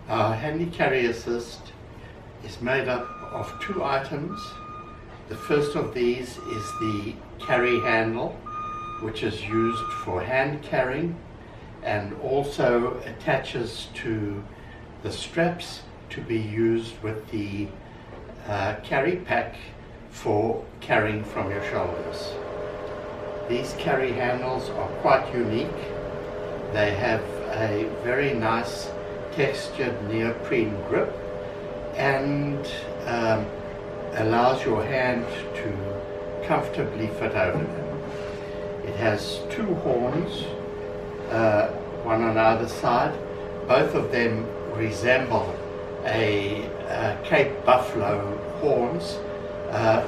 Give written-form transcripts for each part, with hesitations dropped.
Our handy carry assist is made up of two items. The first of these is the carry handle, which is used for hand carrying and also attaches to the straps to be used with the carry pack for carrying from your shoulders. These carry handles are quite unique. They have a very nice textured neoprene grip and allows your hand to comfortably fit over them. It has two horns, one on either side. Both of them resemble a Cape Buffalo horns,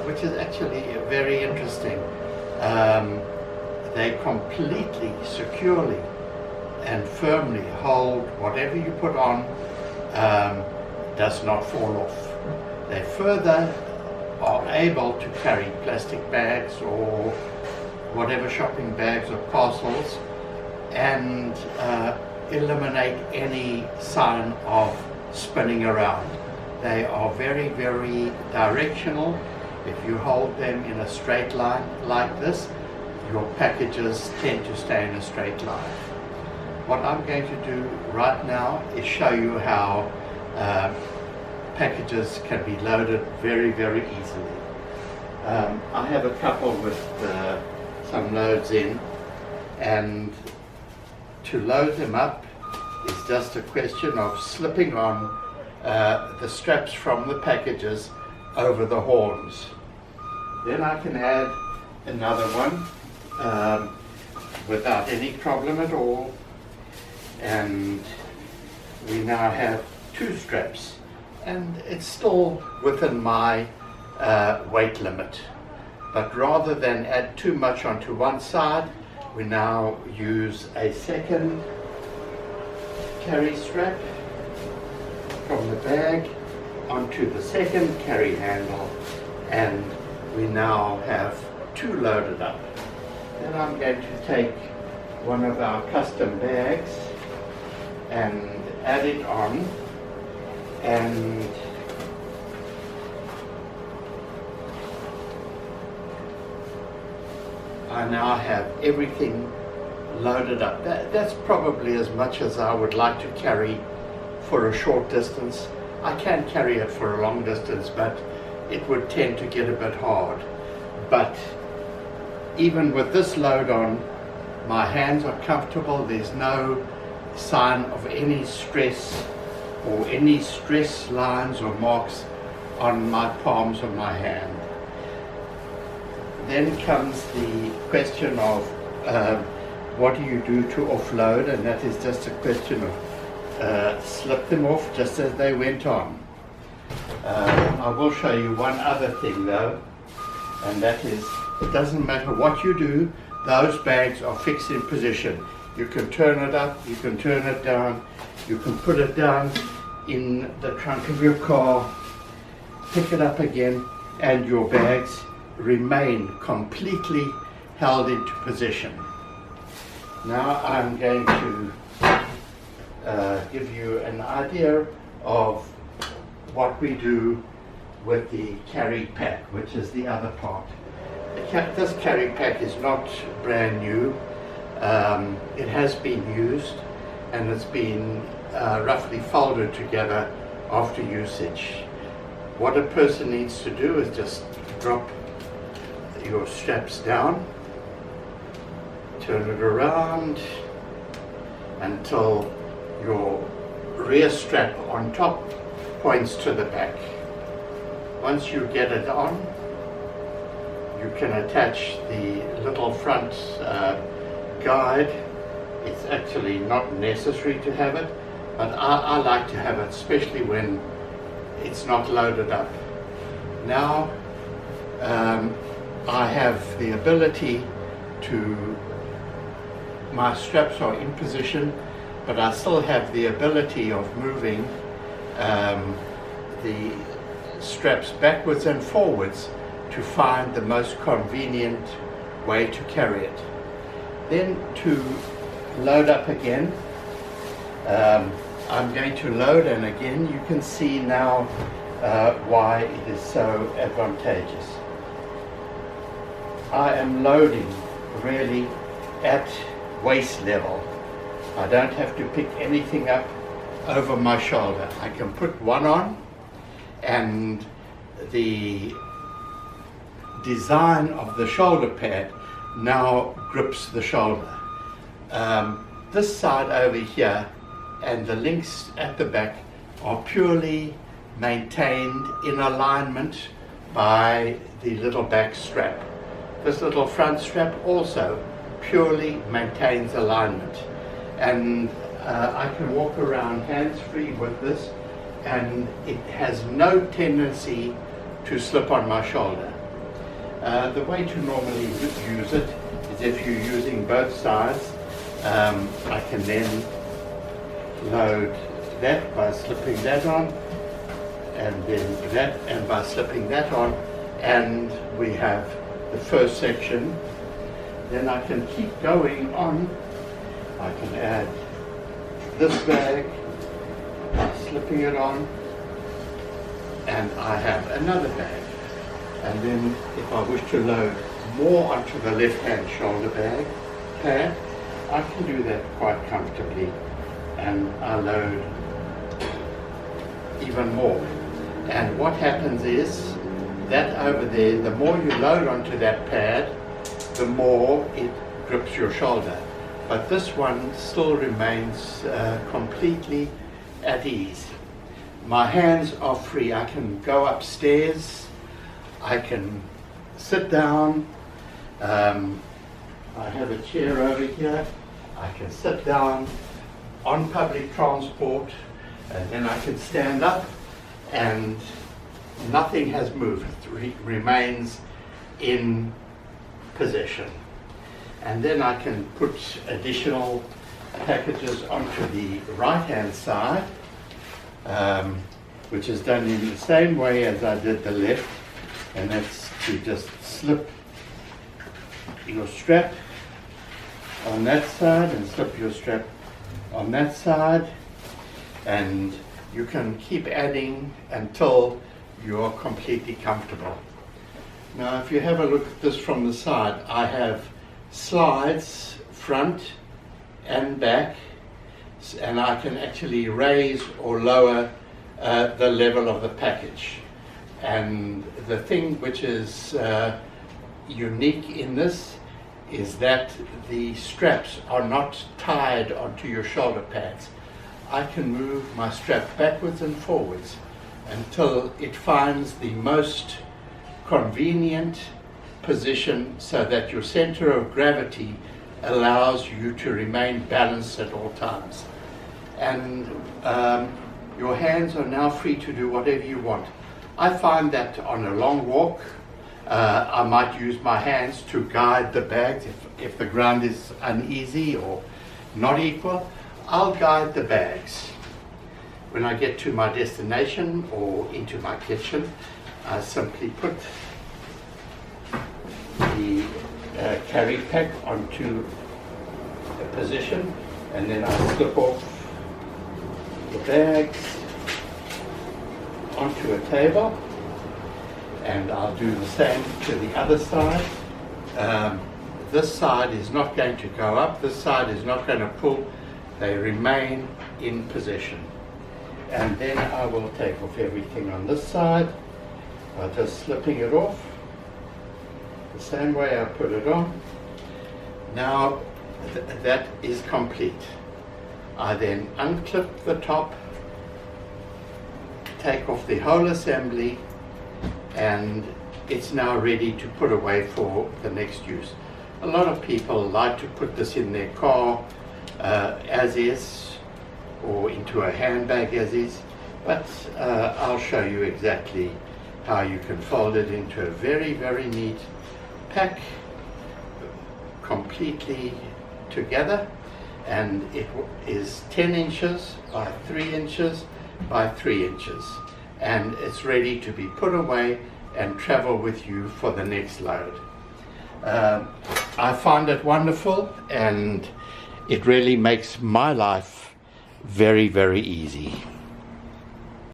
which is actually very interesting. They completely, securely and firmly hold whatever you put on, does not fall off. They further are able to carry plastic bags or whatever shopping bags or parcels and eliminate any sign of spinning around. They are very, very directional. If you hold them in a straight line like this, your packages tend to stay in a straight line. What I'm going to do right now is show you how packages can be loaded very, very easily. I have a couple with some loads in, and to load them up is just a question of slipping on the straps from the packages over the horns. Then I can add another one without any problem at all, and we now have two straps, and it's still within my weight limit. But rather than add too much onto one side, we now use a second carry strap from the bag onto the second carry handle, and we now have two loaded up. Then I'm going to take one of our custom bags and add it on, and I now have everything loaded up. That's probably as much as I would like to carry for a short distance. I can carry it for a long distance, but it would tend to get a bit hard. But even with this load on, my hands are comfortable. There's no sign of any stress or any stress lines or marks on my palms of my hand. Then comes the question of what do you do to offload, and that is just a question of slip them off just as they went on. I will show you one other thing though, and that is, it doesn't matter what you do, those bags are fixed in position. You can turn it up, you can turn it down, you can put it down in the trunk of your car, pick it up again, and your bags remain completely held into position. Now I'm going to give you an idea of what we do with the carry pack, which is the other part. This carry pack is not brand new. It has been used, and it's been roughly folded together after usage. What a person needs to do is just drop your straps down, turn it around until your rear strap on top points to the back. Once you get it on, you can attach the little front guide. It's actually not necessary to have it, but I like to have it, especially when it's not loaded up. Now I have the ability to, my straps are in position, but I still have the ability of moving the straps backwards and forwards to find the most convenient way to carry it. Then to load up again, I'm going to load, and again you can see now why it is so advantageous. I am loading really at waist level. I don't have to pick anything up over my shoulder. I can put one on, and the design of the shoulder pad now grips the shoulder. This side over here and the links at the back are purely maintained in alignment by the little back strap. This little front strap also purely maintains alignment, and I can walk around hands-free with this, and it has no tendency to slip on my shoulder. The way to normally use it is if you're using both sides. I can then load that by slipping that on, and then that, and by slipping that on, and we have the first section. Then I can keep going on. I can add this bag by slipping it on, and I have another bag. And then if I wish to load more onto the left-hand shoulder bag pad, I can do that quite comfortably, and I load even more. And what happens is that over there, the more you load onto that pad, the more it grips your shoulder. But this one still remains completely at ease. My hands are free. I can go upstairs, I can sit down, I have a chair over here, I can sit down on public transport, and then I can stand up, and nothing has moved. It remains in position. And then I can put additional packages onto the right hand side, which is done in the same way as I did the left, and that's to just slip your strap on that side and slip your strap on that side, and you can keep adding until you're completely comfortable. Now if you have a look at this from the side, I have slides front and back, and I can actually raise or lower the level of the package. And the thing which is unique in this is that the straps are not tied onto your shoulder pads. I can move my strap backwards and forwards until it finds the most convenient position, so that your center of gravity allows you to remain balanced at all times. And your hands are now free to do whatever you want. I find that on a long walk, I might use my hands to guide the bags. If the ground is uneasy or not equal, I'll guide the bags. When I get to my destination or into my kitchen, I simply put the carry pack onto a position, and then I slip off the bags onto a table, and I'll do the same to the other side. This side is not going to go up, this side is not going to pull, they remain in position. And then I will take off everything on this side by just slipping it off the same way I put it on. Now that is complete. I then unclip the top, take off the whole assembly, and it's now ready to put away for the next use. A lot of people like to put this in their car as is, or into a handbag as is, but I'll show you exactly how you can fold it into a very, very neat pack, completely together, and it is 10 inches by 3 inches by 3 inches, and it's ready to be put away and travel with you for the next load. I find it wonderful, and it really makes my life Very, very easy.